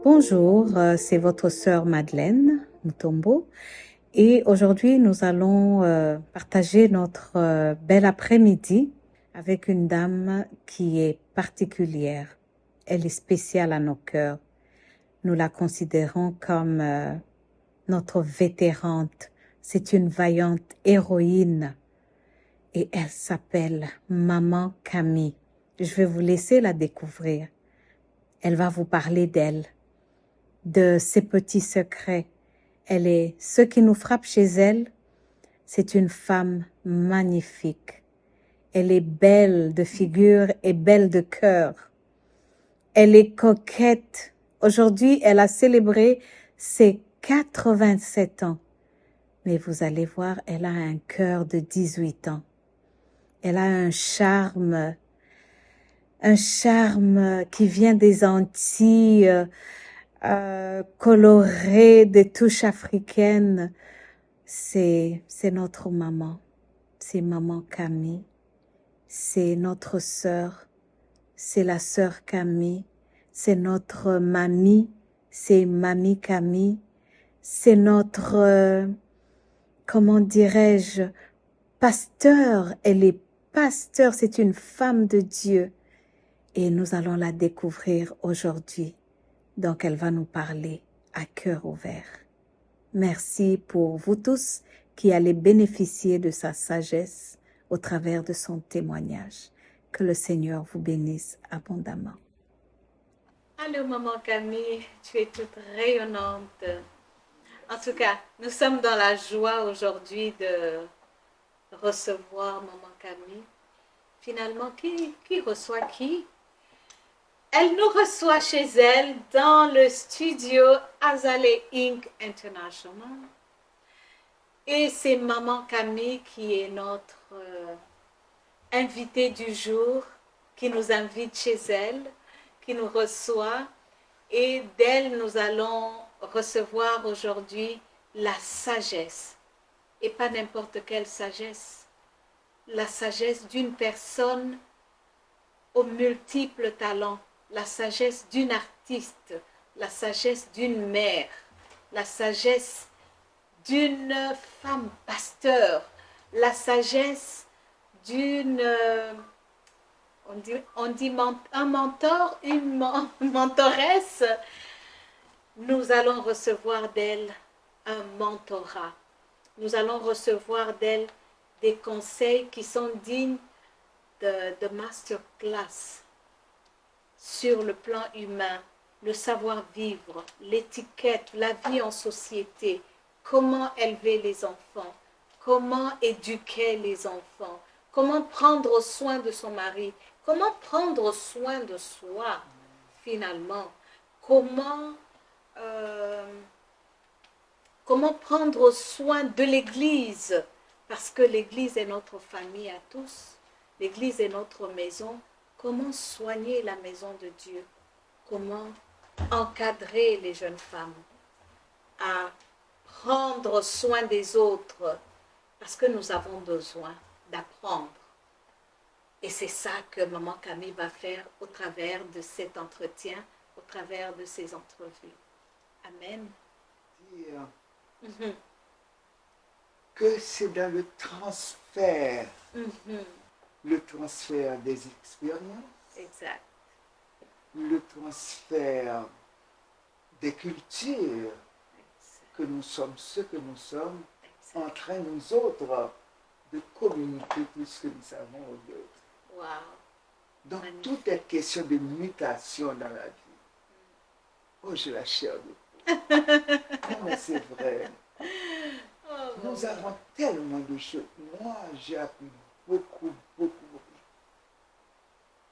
Bonjour, c'est votre sœur Madeleine Mutombo et aujourd'hui nous allons partager notre bel après-midi avec une dame qui est particulière. Elle est spéciale à nos cœurs. Nous la considérons comme notre vétérante. C'est une vaillante héroïne et elle s'appelle Maman Camille. Je vais vous laisser la découvrir. Elle va vous parler d'elle, de ses petits secrets. Ce qui nous frappe chez elle, c'est une femme magnifique. Elle est belle de figure et belle de cœur. Elle est coquette. Aujourd'hui, elle a célébré ses 87 ans. Mais vous allez voir, elle a un cœur de 18 ans. Elle a un charme qui vient des Antilles, coloré, des touches africaines. C'est notre maman. C'est maman Camille. C'est notre sœur. C'est la sœur Camille. C'est notre mamie. C'est mamie Camille. C'est notre, comment dirais-je, pasteur. Elle est pasteur. C'est une femme de Dieu. Et nous allons la découvrir aujourd'hui. Donc, elle va nous parler à cœur ouvert. Merci pour vous tous qui allez bénéficier de sa sagesse au travers de son témoignage. Que le Seigneur vous bénisse abondamment. Allô, maman Camille, tu es toute rayonnante. En tout cas, nous sommes dans la joie aujourd'hui de recevoir maman Camille. Finalement, qui reçoit qui? Elle nous reçoit chez elle dans le studio Azalea Inc. International. Et c'est maman Camille qui est notre invitée du jour, qui nous invite chez elle, qui nous reçoit. Et d'elle, nous allons recevoir aujourd'hui la sagesse. Et pas n'importe quelle sagesse. La sagesse d'une personne aux multiples talents. La sagesse d'une artiste. La sagesse d'une mère. La sagesse d'une femme pasteur. La sagesse d'une... on dit un mentor, une mentoresse. Nous allons recevoir d'elle un mentorat. Nous allons recevoir d'elle des conseils qui sont dignes de masterclass sur le plan humain, le savoir-vivre, l'étiquette, la vie en société, comment élever les enfants, comment éduquer les enfants, comment prendre soin de son mari, comment prendre soin de soi, finalement, comment prendre soin de l'Église, parce que l'Église est notre famille à tous, l'Église est notre maison. Comment soigner la maison de Dieu? Comment encadrer les jeunes femmes à prendre soin des autres? Parce que nous avons besoin d'apprendre. Et c'est ça que maman Camille va faire au travers de cet entretien, au travers de ces entrevues. Amen. Dire que c'est dans le transfert, le transfert des expériences, Exact. le transfert des cultures, que nous sommes ce que nous sommes, en train, nous autres, de communiquer tout ce que nous savons aux autres. Wow. Donc, Magnifique. tout est question de mutation dans la vie. Oh, j'ai la chair de poule. Non, mais c'est vrai. Oh, Nous avons tellement de choses. Moi, j'ai appris beaucoup, beaucoup, beaucoup.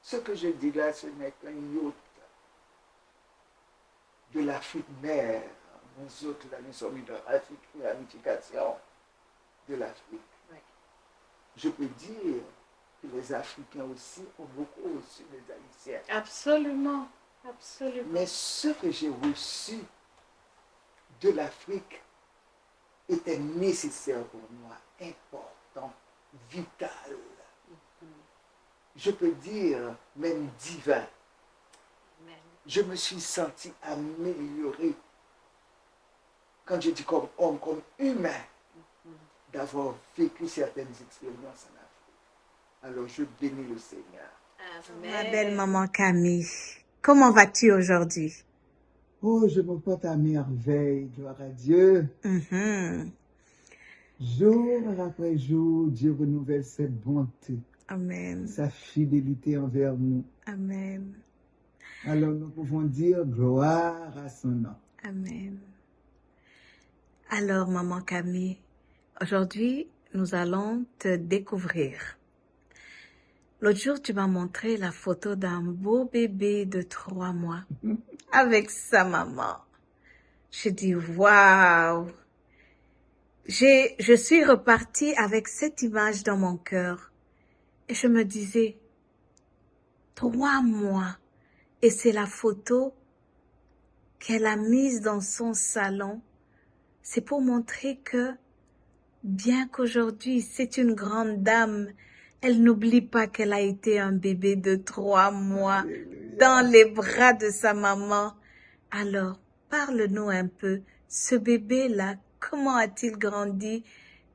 Ce que je dis là, ce n'est qu'un yacht de l'Afrique mère. Nous autres, là, nous sommes une ramification de l'Afrique. Oui. Je peux dire que les Africains aussi ont beaucoup reçu les Haïtiens. Absolument, absolument. Mais ce que j'ai reçu de l'Afrique était nécessaire pour moi, important, vital. Je peux dire même divin. Amen. je me suis senti amélioré. Quand je dis comme homme, comme humain, d'avoir vécu certaines expériences en Afrique. Alors je bénis le Seigneur. Ma Amen. belle maman Camille, comment vas-tu aujourd'hui? Oh, je me porte à merveille, gloire à Dieu. Mhm. Jour après jour, Dieu renouvelle ses bontés, Amen. sa fidélité envers nous. Amen. Alors nous pouvons dire gloire à son nom. Amen. Alors, maman Camille, aujourd'hui, nous allons te découvrir. L'autre jour, tu m'as montré la photo d'un beau bébé de 3 mois avec sa maman. Je dis, waouh! Je suis repartie avec cette image dans mon cœur et je me disais, 3 mois, et c'est la photo qu'elle a mise dans son salon. C'est pour montrer que, bien qu'aujourd'hui c'est une grande dame, elle n'oublie pas qu'elle a été un bébé de 3 mois dans les bras de sa maman. Alors, parle-nous un peu, ce bébé-là, comment a-t-il grandi?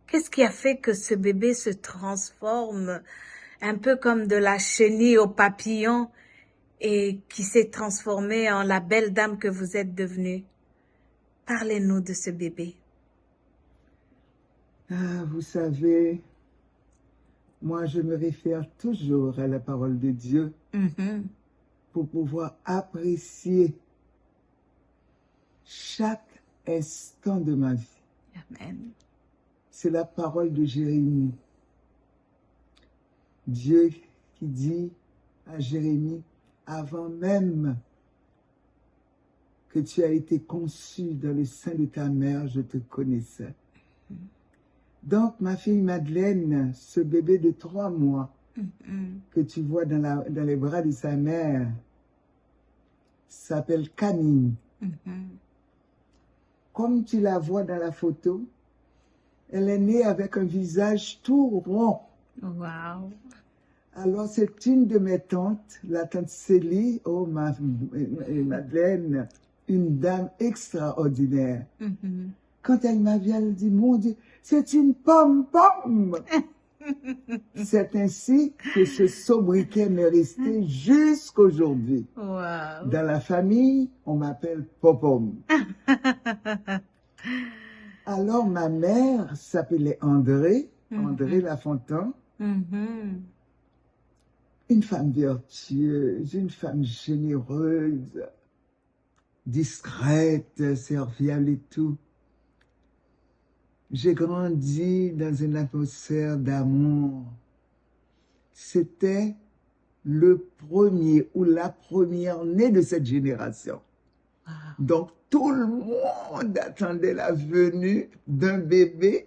Qu'est-ce qui a fait que ce bébé se transforme un peu comme de la chenille au papillon et qui s'est transformée en la belle dame que vous êtes devenue? Parlez-nous de ce bébé. Ah, vous savez, moi je me réfère toujours à la parole de Dieu Mhm. pour pouvoir apprécier chaque instant de ma vie. Amen. C'est la parole de Jérémie. Dieu qui dit à Jérémie, avant même que tu as été conçu dans le sein de ta mère, je te connaissais. Donc, ma fille Madeleine, ce bébé de 3 mois Mhm. que tu vois dans les bras de sa mère, s'appelle Camille. Mhm. Comme tu la vois dans la photo, elle est née avec un visage tout rond. Wow. Alors, c'est une de mes tantes, la tante Célie, oh Madeleine, une dame extraordinaire. Mhm. Quand elle m'a vue, elle dit, mon Dieu, c'est une pomme-pomme. C'est ainsi que ce sobriquet m'est resté jusqu'aujourd'hui. Wow. Dans la famille, on m'appelle Popom. Alors, ma mère s'appelait André Lafontaine. Mhm. Une femme vertueuse, une femme généreuse, discrète, serviable et tout. J'ai grandi dans une atmosphère d'amour. C'était le premier ou la première née de cette génération. Wow. Donc, tout le monde attendait la venue d'un bébé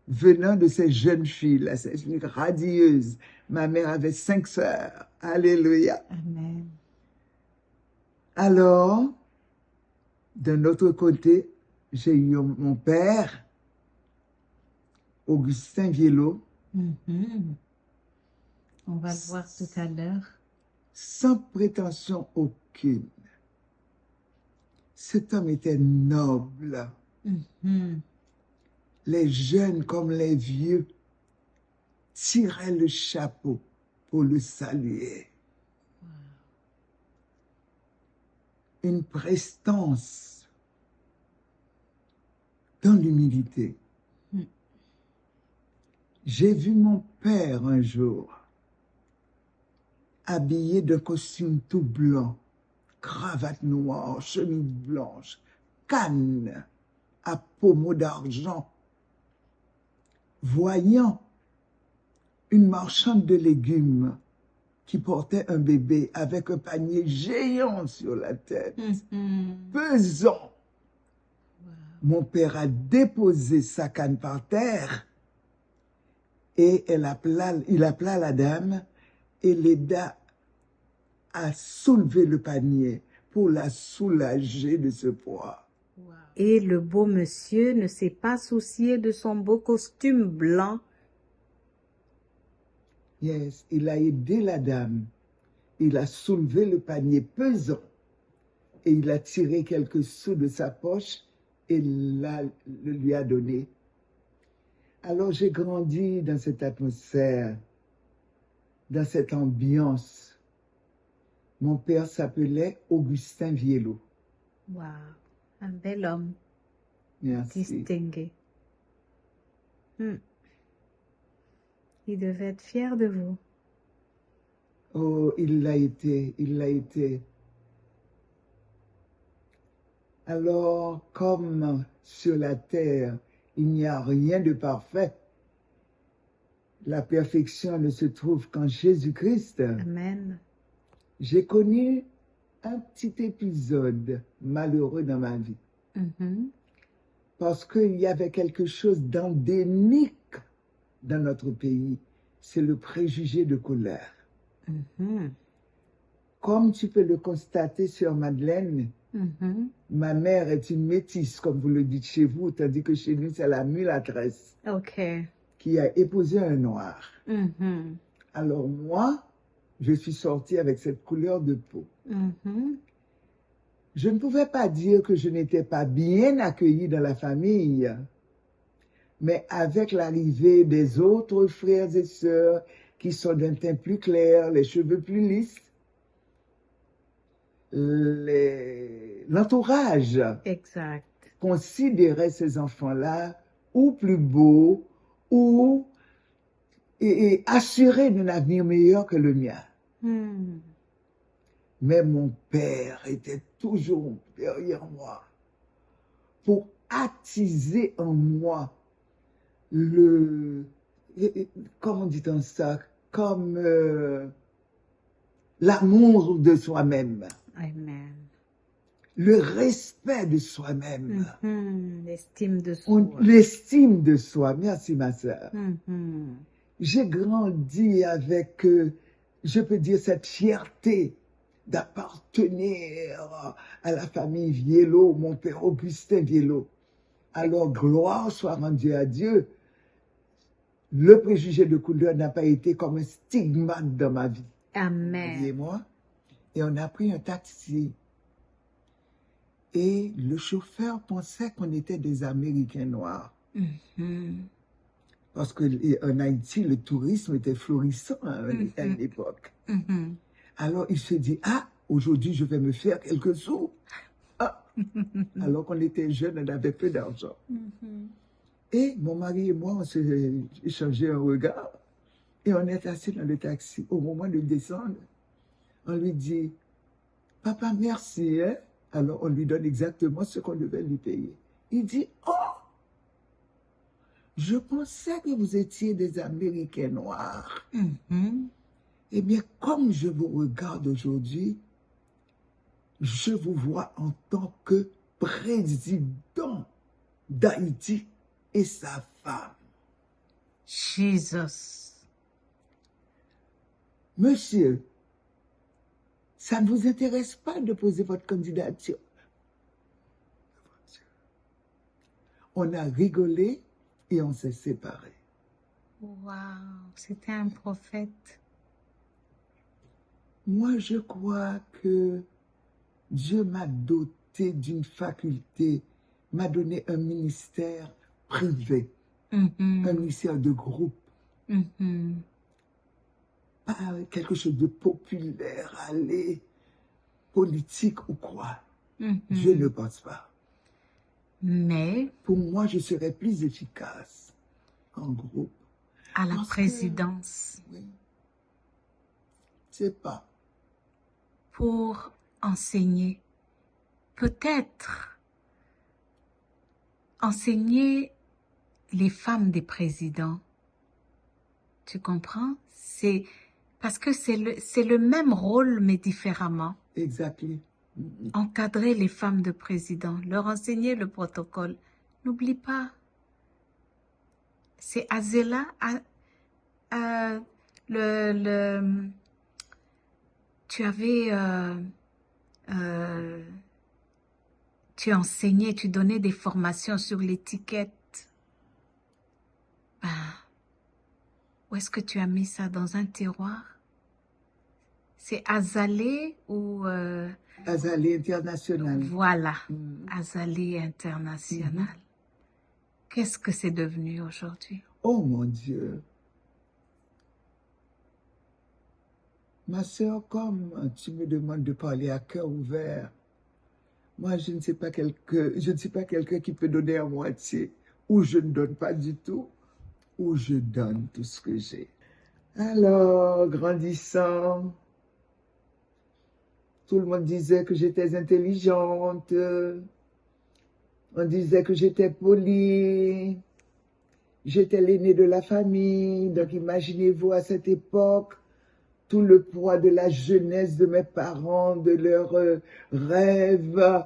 venant de ces jeunes filles-là, ces filles radieuses. Ma mère avait 5 sœurs. Alléluia. Amen. Alors, d'un autre côté, j'ai eu mon père, Augustin Vielot, Mhm. On va le voir tout à l'heure. sans prétention aucune. Cet homme était noble. Mhm. Les jeunes comme les vieux tiraient le chapeau pour le saluer. Une prestance dans l'humilité. J'ai vu mon père un jour habillé d'un costume tout blanc, cravate noire, chemise blanche, canne à pommeau d'argent, voyant une marchande de légumes qui portait un bébé avec un panier géant sur la tête, pesant. Mon père a déposé sa canne par terre et il appela la dame et l'aida à soulever le panier pour la soulager de ce poids. Et le beau monsieur ne s'est pas soucié de son beau costume blanc. Yes, il a aidé la dame. Il a soulevé le panier pesant et il a tiré quelques sous de sa poche et le lui a donné. Alors j'ai grandi dans cette atmosphère, dans cette ambiance. Mon père s'appelait Augustin Viello. Wow, un bel homme Merci. distingué. Il devait être fier de vous. Oh, il l'a été, il l'a été. Alors, comme sur la terre, il n'y a rien de parfait, la perfection ne se trouve qu'en Jésus-Christ. Amen. J'ai connu un petit épisode malheureux dans ma vie, parce qu'il y avait quelque chose d'endémique dans notre pays, c'est le préjugé de couleur. Comme tu peux le constater, sœur Madeleine, ma mère est une métisse, comme vous le dites chez vous, tandis que chez nous, c'est la mulâtresse qui a épousé un noir. Alors moi, je suis sortie avec cette couleur de peau. Je ne pouvais pas dire que je n'étais pas bien accueillie dans la famille, mais avec l'arrivée des autres frères et sœurs qui sont d'un teint plus clair, les cheveux plus lisses, l'entourage considérait ces enfants-là ou plus beaux ou et assurés d'un avenir meilleur que le mien. Mais mon père était toujours derrière moi pour attiser en moi comment dit-on ça, comme l'amour de soi-même. Amen. Le respect de soi-même. L'estime de soi. L'estime de soi. Merci, ma sœur. J'ai grandi avec, je peux dire, cette fierté d'appartenir à la famille Viello, mon père Augustin Viello. Alors, gloire soit rendue à Dieu. Le préjugé de couleur n'a pas été comme un stigmate dans ma vie. Amen. Voyez-moi. Et on a pris un taxi. Et le chauffeur pensait qu'on était des Américains noirs. Parce qu'en Haïti, le tourisme était florissant à une époque. Alors il se dit, ah, aujourd'hui je vais me faire quelques sous. Ah. Alors qu'on était jeunes, on avait peu d'argent. Et mon mari et moi, on s'est échangé un regard. Et on est assis dans le taxi. Au moment de descendre, on lui dit, papa, merci. Hein? Alors on lui donne exactement ce qu'on devait lui payer. Il dit, oh, je pensais que vous étiez des Américains noirs. Eh bien, comme je vous regarde aujourd'hui, je vous vois en tant que président d'Haïti et sa femme. Jesus. Monsieur, ça ne vous intéresse pas de poser votre candidature? On a rigolé et on s'est séparés. Wow, c'était un prophète. Moi, je crois que Dieu m'a doté d'une faculté, m'a donné un ministère privé, un ministère de groupe, pas quelque chose de populaire, aller, politique ou quoi. Je ne pense pas. Mais pour moi, je serais plus efficace en groupe. À la présidence. Oui. C'est pas. Pour enseigner. Peut-être enseigner les femmes des présidents. Tu comprends? C'est parce que c'est le même rôle, mais différemment. Exactement. Encadrer les femmes de président, leur enseigner le protocole. N'oublie pas. C'est Azéla, tu avais, tu enseignais, tu donnais des formations sur l'étiquette. Où est-ce que tu as mis ça dans un tiroir? C'est Azalée ou... Azalée International. Voilà, Mm. Azalée International. Qu'est-ce que c'est devenu aujourd'hui? Oh mon Dieu. Ma sœur, comme tu me demandes de parler à cœur ouvert, moi, je ne suis pas quelqu'un qui peut donner à moitié, ou je ne donne pas du tout, ou je donne tout ce que j'ai. Alors, grandissant, tout le monde disait que j'étais intelligente, on disait que j'étais polie, j'étais l'aînée de la famille, donc imaginez-vous à cette époque, tout le poids de la jeunesse de mes parents, de leurs rêves,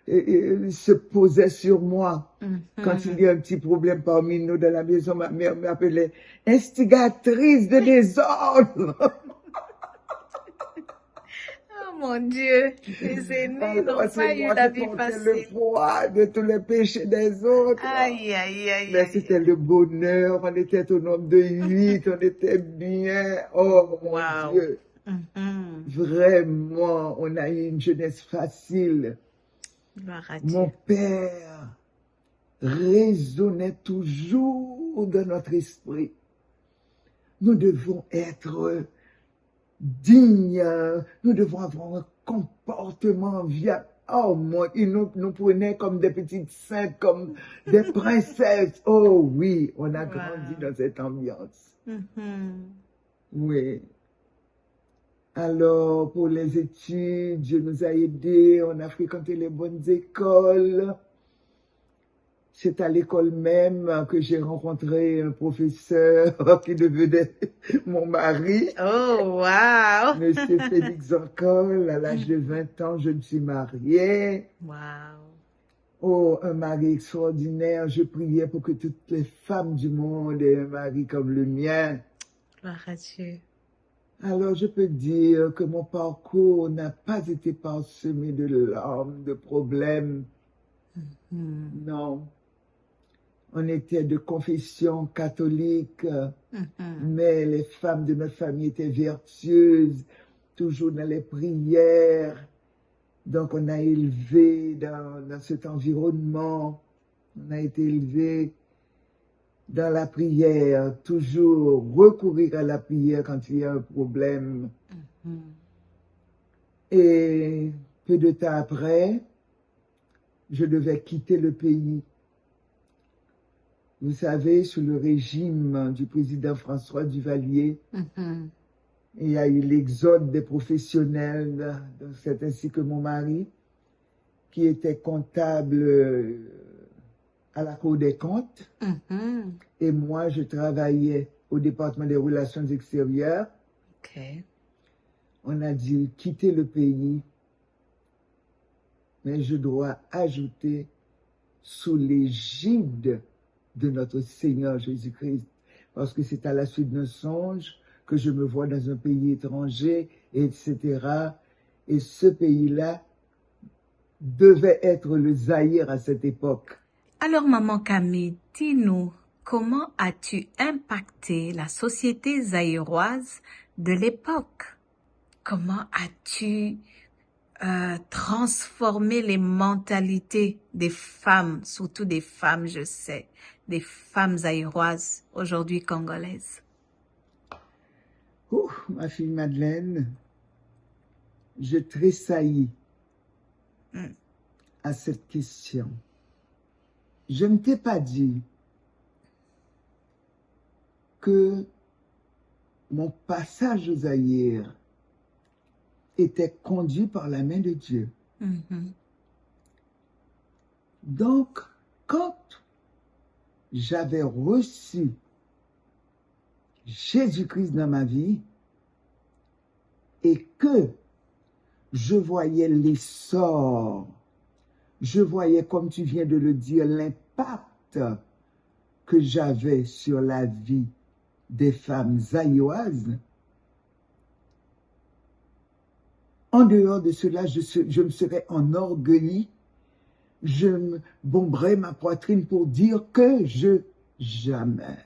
se posait sur moi. Quand il y a un petit problème parmi nous dans la maison, ma mère m'appelait instigatrice de désordre. Oh mon Dieu, les aînés n'ont pas eu la vie facile. Le poids de tous les péchés des autres. Aïe, aïe, aïe. Mais c'était le bonheur, on était au nombre de 8, on était bien. Oh mon Dieu. Vraiment, on a eu une jeunesse facile. Mon père résonnait toujours dans notre esprit. Nous devons être dignes, nous devons avoir un comportement viable. Oh, moi, ils nous prenaient comme des petites saintes, comme des princesses. Oh oui, on a grandi dans cette ambiance. Oui. Alors, pour les études, Dieu nous a aidés, on a fréquenté les bonnes écoles. C'est à l'école même que j'ai rencontré un professeur qui devenait mon mari. Oh, wow! Monsieur Félix Zancol, à l'âge de 20 ans, je me suis mariée. Wow! Oh, un mari extraordinaire. Je priais pour que toutes les femmes du monde aient un mari comme le mien. Gloire à Dieu. Alors, je peux dire que mon parcours n'a pas été parsemé de larmes, de problèmes. Non. On était de confession catholique, mais les femmes de notre famille étaient vertueuses, toujours dans les prières. Donc, on a élevé dans cet environnement, on a été élevé dans la prière, toujours recourir à la prière quand il y a un problème. Et peu de temps après, je devais quitter le pays. Vous savez, sous le régime du président François Duvalier, il y a eu l'exode des professionnels, c'est ainsi que mon mari, qui était comptable à la Cour des comptes, et moi, je travaillais au département des relations extérieures. On a dû quitter le pays, mais je dois ajouter sous l'égide de notre Seigneur Jésus-Christ, parce que c'est à la suite d'un songe que je me vois dans un pays étranger, etc. Et ce pays-là devait être le Zaïre à cette époque. Alors, maman Camille, dis-nous, comment as-tu impacté la société zaïroise de l'époque? Comment as-tu transformé les mentalités des femmes, surtout des femmes, je sais, des femmes zaïroises, aujourd'hui congolaises? Oh, ma fille Madeleine, je tressaillis à cette question. Je ne t'ai pas dit que mon passage au Zaïre était conduit par la main de Dieu. Donc, quand j'avais reçu Jésus-Christ dans ma vie et que je voyais l'essor, je voyais, comme tu viens de le dire, l'impact que j'avais sur la vie des femmes zaïroises. En dehors de cela, je me serais enorgueilli, je me bomberais ma poitrine pour dire que jamais.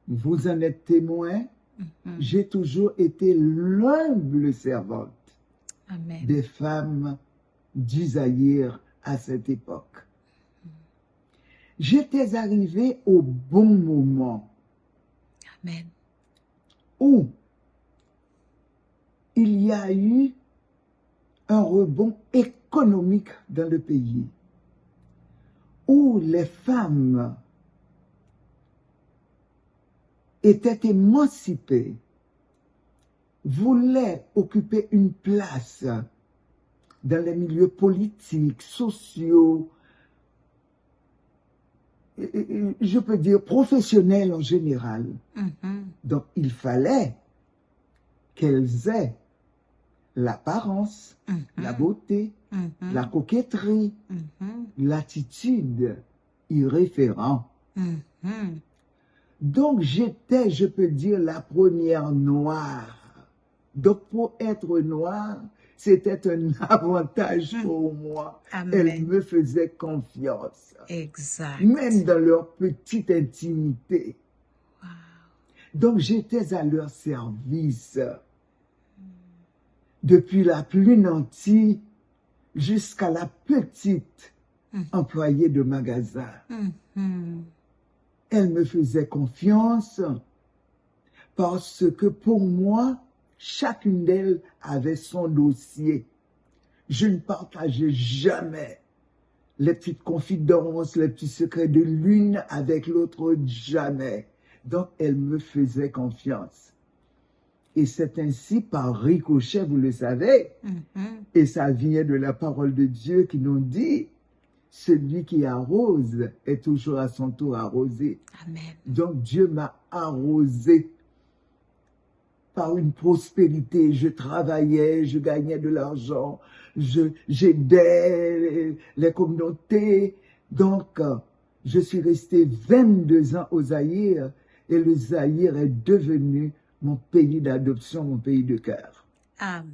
Vous en êtes témoin, J'ai toujours été l'humble servante Amen. des femmes d'Isaïr à cette époque. J'étais arrivé au bon moment Amen. où il y a eu un rebond économique dans le pays, où les femmes étaient émancipées, voulaient occuper une place dans les milieux politiques, sociaux, je peux dire professionnels en général. Donc, il fallait qu'elles aient l'apparence, la beauté, la coquetterie, l'attitude irréférente. Donc, j'étais, je peux dire, la première noire. Donc, pour être noire, c'était un avantage pour moi. Amen. Elle me faisait confiance. Exact. Même dans leur petite intimité. Wow. Donc, j'étais à leur service. Depuis la plus nantie jusqu'à la petite employée de magasin. Elle me faisait confiance parce que pour moi, chacune d'elles avait son dossier. Je ne partageais jamais les petites confidences, les petits secrets de l'une avec l'autre, jamais. Donc, elle me faisait confiance. Et c'est ainsi, par ricochet, vous le savez, et ça vient de la parole de Dieu qui nous dit, celui qui arrose est toujours à son tour arrosé. Amen. Donc, Dieu m'a arrosé par une prospérité. Je travaillais, je gagnais de l'argent, j'aidais les communautés. Donc, je suis resté 22 ans au Zaïre et le Zaïre est devenu mon pays d'adoption, mon pays de cœur. Amen.